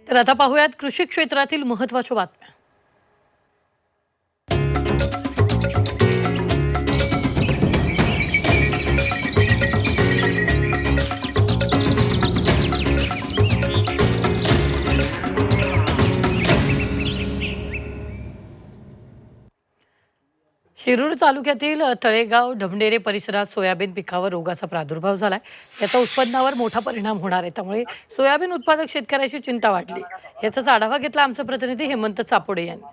तर आता पाहूयात कृषी क्षेत्रातील महत्त्वाच्या बातम्या। शिरूर तालुक्यातील तळेगाव ढमढेरे परिसरात सोयाबीन पिकावर रोगाचा प्रादुर्भाव झालाय। याचा उत्पन्नावर मोठा परिणाम होणार आहे, त्यामुळे सोयाबीन उत्पादक शेतकऱ्याची चिंता वाढली। याचाच आढावा घेतला आमचे प्रतिनिधी हेमंत चापोडे यांनी।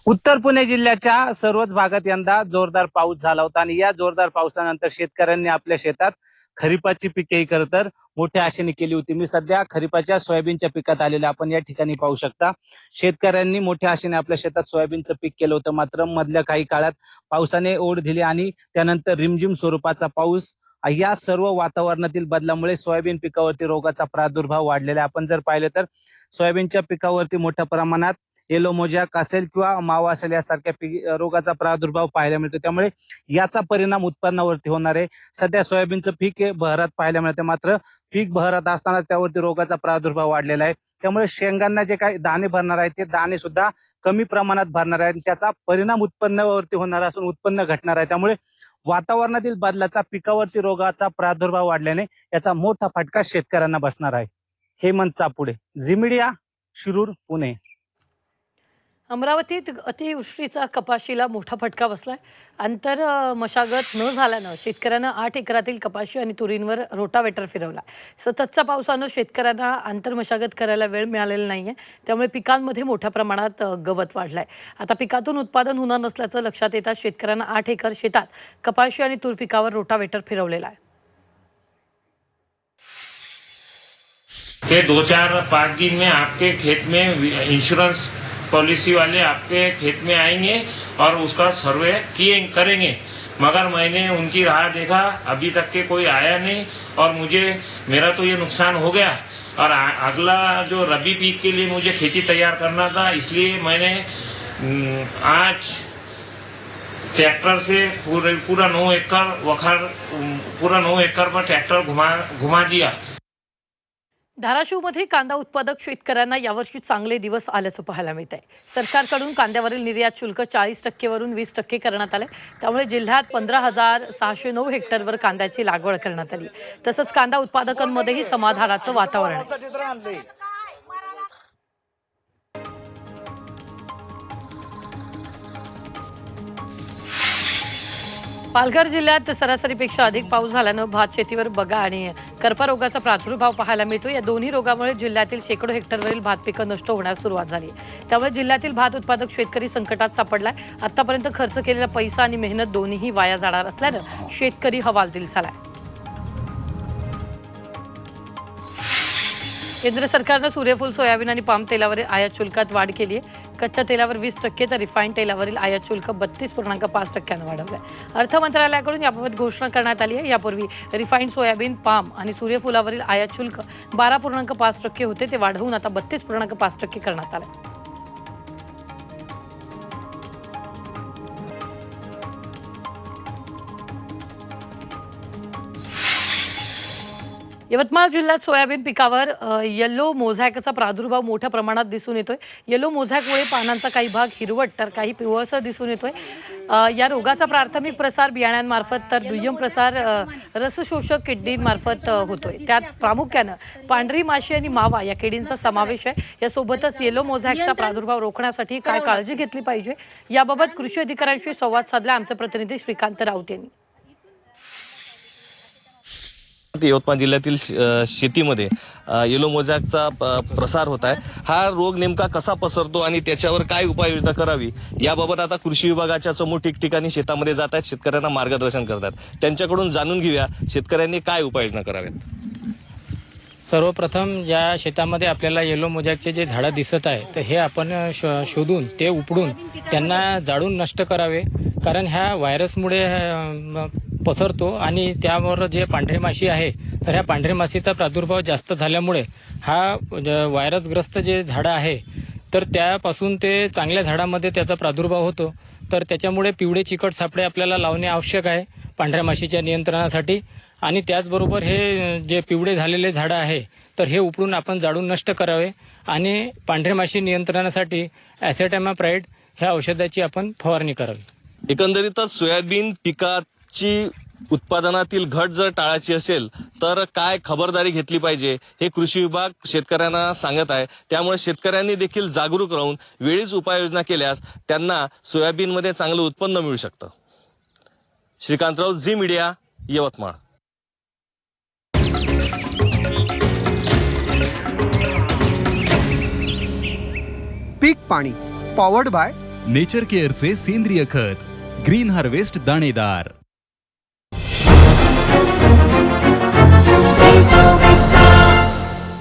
उत्तर पुणे जिल्ह्याच्या सर्वच भागात यंदा जोरदार पाऊस झाला होता आणि या जोरदार पावसानंतर शेतकऱ्यांनी आपल्या शेतात खरीपाची पिके ही खरं तर मोठ्या आशेने केली होती। मी सध्या खरीपाच्या सोयाबीनच्या पिकात आलेले आपण या ठिकाणी पाहू शकता। शेतकऱ्यांनी मोठ्या आशेने आपल्या शेतात सोयाबीनचं पीक केलं होतं, मात्र मधल्या काही काळात पावसाने ओढ दिली आणि त्यानंतर रिमझिम स्वरूपाचा पाऊस या सर्व वातावरणातील बदलामुळे सोयाबीन पिकावरती रोगाचा प्रादुर्भाव वाढलेला आहे। आपण जर पाहिलं तर सोयाबीनच्या पिकावरती मोठ्या प्रमाणात येलो मोजॅक असेल किंवा मावा असेल यासारख्या रोगाचा प्रादुर्भाव पाहायला मिळतो, त्यामुळे याचा परिणाम उत्पन्नावरती होणार आहे। सध्या सोयाबीनचं पीक हे बहरात पाहायला मिळते, मात्र पीक बहरात असताना त्यावरती रोगाचा प्रादुर्भाव वाढलेला आहे। त्यामुळे शेंगांना जे काही दाणे भरणार आहेत ते दाणे सुद्धा कमी प्रमाणात भरणार आहेत, त्याचा परिणाम उत्पन्नावरती होणार असून उत्पन्न घटणार आहे। त्यामुळे वातावरणातील बदलाचा पिकावरती रोगाचा प्रादुर्भाव वाढल्याने याचा मोठा फटका शेतकऱ्यांना बसणार आहे। हेमंत चापोडे, झी मीडिया, शिरूर, पुणे। अमरावतीत अतिवृष्टीचा कपाशीला मोठा फटका बसलाय। अंतर मशागत न झाल्यानं शेतकऱ्यांना 8 एकरातील कपाशी आणि तुरींवर रोटावेटर फिरवला। सततच्या पावसानं शेतकऱ्यांना अंतर मशागत करायला वेळ मिळालेला नाहीये, त्यामुळे पिकांमध्ये मोठ्या प्रमाणात गवत वाढलाय। आता पिकातून उत्पादन होणार नसल्याचं लक्षात येताच शेतकऱ्यांना 8 एकर शेतात कपाशी आणि तूर पिकावर रोटावेटर फिरवलेला आहे। के 2-4-5 दिन में आपके खेत में इंश्योरेंस पॉलिसी वाले आपके खेत में आएंगे और उसका सर्वे करेंगे, मगर मैंने उनकी राह देखा, अभी तक के कोई आया नहीं और मेरा तो ये नुकसान हो गया और अगला जो रबी पीक के लिए मुझे खेती तैयार करना था, इसलिए मैंने आज ट्रैक्टर से पूरा 9 एकड़ पर ट्रैक्टर घुमा दिया। धाराशिवमध्ये कांदा उत्पादक शेतकऱ्यांना यावर्षी चांगले दिवस आल्याचं पाहायला मिळत आहे। सरकारकडून कांद्यावरील निर्यात शुल्क 40% वरून 20% करण्यात आले, त्यामुळे जिल्ह्यात 15,609 हेक्टरवर कांद्याची लागवड करण्यात आली। तसंच कांदा उत्पादकांमध्येही समाधानाचं वातावरण आहे। पालघर जिल्ह्यात सरासरीपेक्षा अधिक पाऊस झाल्यानं भात शेतीवर बगा आणि करपा रोगाचा प्रादुर्भाव पाहायला मिळतो। या दोन्ही रोगामुळे जिल्ह्यातील शेकडो हेक्टरवरील भात पिकं नष्ट होण्यास सुरुवात झाली, त्यामुळे जिल्ह्यातील भात उत्पादक शेतकरी संकटात सापडलाय। आतापर्यंत खर्च केलेला पैसा आणि मेहनत दोन्हीही वाया जाणार असल्यानं शेतकरी हवालदिल झालाय। केंद्र सरकारनं सूर्यफूल, सोयाबीन आणि पाम तेलावरील आयात शुल्कात वाढ केली आहे। कच्च्या तेलावर 20% तर रिफाईंड तेलावरील आयात शुल्क 32.5% वाढवलं आहे। अर्थ मंत्रालयाकडून याबाबत घोषणा करण्यात आली आहे। यापूर्वी रिफाईंड सोयाबीन, पाम आणि सूर्यफुलावरील आयात शुल्क 12.5% होते, ते वाढवून आता 32.5% करण्यात आले। यवतमाळ जिल्ह्यात सोयाबीन पिकावर येलो मोझॅकचा प्रादुर्भाव मोठ्या प्रमाणात दिसून येतोय। येलो मोझॅकमुळे पानांचा काही भाग हिरवट तर काही पिवळसर दिसून येतोय। या रोगाचा प्राथमिक प्रसार बियाण्यांमार्फत तर दुय्यम प्रसार रसशोषक किडींमार्फत होतोय। त्यात प्रामुख्यानं पांढरी माशी आणि मावा या किडींचा समावेश आहे। यासोबतच येलो मोझॅकचा प्रादुर्भाव रोखण्यासाठी काय काळजी घेतली पाहिजे याबाबत कृषी अधिकाऱ्यांशी संवाद साधला आमचे प्रतिनिधी श्रीकांत राऊत यांनी। यवतमाळ जिल्ह्यातील शेतीमध्ये येलो मोझॅकचा प्रसार होत आहे। हा रोग नेमका कसा पसरतो आणि त्याच्यावर काय उपाययोजना करावी याबाबत आता कृषी विभागाच्या चमू ठिकठिकाणी शेतामध्ये जात आहेत, शेतकऱ्यांना मार्गदर्शन करतात। त्यांच्याकडून जाणून घेऊया शेतकऱ्यांनी काय उपाययोजना कराव्यात। सर्वप्रथम ज्या शेतामध्ये आपल्याला येलो मोझॅकचे जे झाडं दिसत आहे तर हे आपण शोधून ते उपडून त्यांना जाळून नष्ट करावे, कारण ह्या व्हायरसमुळे पसरतो आणि त्यावर जे पांढरी माशी आहे तर ह्या पांढरी माशीचा प्रादुर्भाव जास्त झाल्यामुळे हा व्हायरसग्रस्त जे झाडं आहे तर त्यापासून ते चांगल्या झाडामध्ये त्याचा प्रादुर्भाव होतो। तर त्याच्यामुळे पिवळे चिकट सापळे आपल्याला लावणे आवश्यक आहे। पांढऱ्या माशीच्या नियंत्रणासाठी. आणि त्याचबरोबर हे जे पिवळे झालेले झाडं आहे तर हे उपडून आपण जाळून नष्ट करावे आणि पांढऱ्या माशी नियंत्रणासाठी ॲसेटॅमाप्राइड ह्या औषधाची आपण फवारणी करावी. एकंदरीतच सोयाबीन पिकाची उत्पादनातील घट जर टाळायची असेल तर काय खबरदारी घेतली पाहिजे हे कृषी विभाग शेतकऱ्यांना सांगत आहे. त्यामुळे शेतकऱ्यांनी देखील जागरूक राहून वेळीच उपाययोजना केल्यास त्यांना सोयाबीनमध्ये चांगलं उत्पन्न मिळू शकतं. श्रीकांतराव, झी मीडिया, यवतमाळ. पीक पाणी पॉवर्ड बाय नेचर केअरचे सेंद्रिय खत ग्रीन हार्वेस्ट दाणेदार.